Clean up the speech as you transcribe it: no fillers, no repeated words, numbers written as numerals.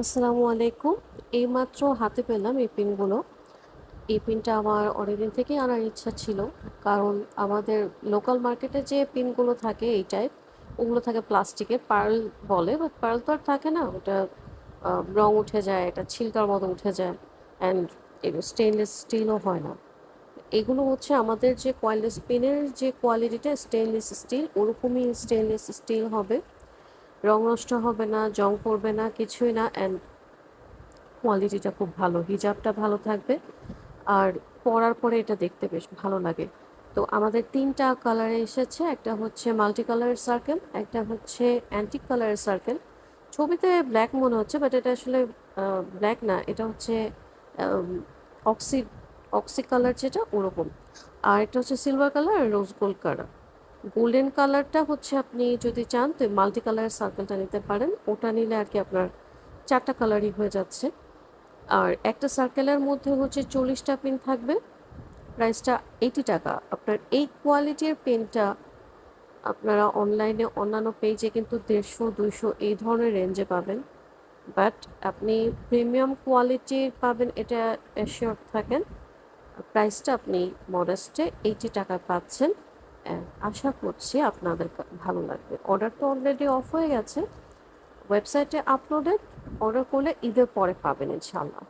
আসসালামু আলাইকুম। এইমাত্র হাতে পেলাম এই পিনগুলো। এই পিনটা আমার অনেকদিন থেকেই আনার ইচ্ছা ছিল। কারণ আমাদের লোকাল মার্কেটে যে পিনগুলো থাকে এই টাইপ, ওগুলো থাকে প্লাস্টিকের, পার্ল বলে, বাট পার্ল তো আর থাকে না। ওটা রং উঠে যায়, এটা ছিলকার মতো উঠে যায়, অ্যান্ড এগুলো স্টেনলেস স্টিলও হয় না। এগুলো হচ্ছে আমাদের যে কয়েললেস পিনের যে কোয়ালিটিটা স্টেনলেস স্টিল, ওরকমই স্টেনলেস স্টিল হবে। রং নষ্ট হবে না, জং পড়বে না, কিছুই না, অ্যান্ড কোয়ালিটিটা খুব ভালো, হিজাবটা ভালো থাকবে, আর পরার পরে এটা দেখতে বেশ ভালো লাগে। তো আমাদের ৩টা কালারে এসেছে, একটা হচ্ছে মাল্টি কালারের সার্কেল, একটা হচ্ছে অ্যান্টিক কালারের সার্কেল। ছবিতে ব্ল্যাক মনে হচ্ছে, বাট এটা আসলে ব্ল্যাক না, এটা হচ্ছে অক্সি অক্সি কালার, যেটা ওরকম। আর একটা হচ্ছে সিলভার কালার আর রোজ গোল্ড কালার। গোল্ডেন কালারটা হচ্ছে আপনি যদি চান তো মাল্টি কালারের সার্কেলটা নিতে পারেন, ওটা নিলে আর কি আপনার 4টা কালারই হয়ে যাচ্ছে। আর একটা সার্কেলের মধ্যে হচ্ছে 40টা পেন থাকবে। প্রাইসটা 80 টাকা। আপনার এই কোয়ালিটির পেনটা আপনারা অনলাইনে অন্যান্য পেজে কিন্তু 150-200 এই ধরনের রেঞ্জে পাবেন, বাট আপনি প্রিমিয়াম কোয়ালিটির পাবেন, এটা অ্যাসিওর থাকেন। প্রাইসটা আপনি মডেস্টে 80 টাকা পাচ্ছেন। আশা করছি আপনাদের ভালো লাগবে। অর্ডার তো অলরেডি অফ হয়ে গেছে, ওয়েবসাইটে আপলোডেড। অর্ডার করলে ঈদের পরে পাবেন ইনশাল্লাহ।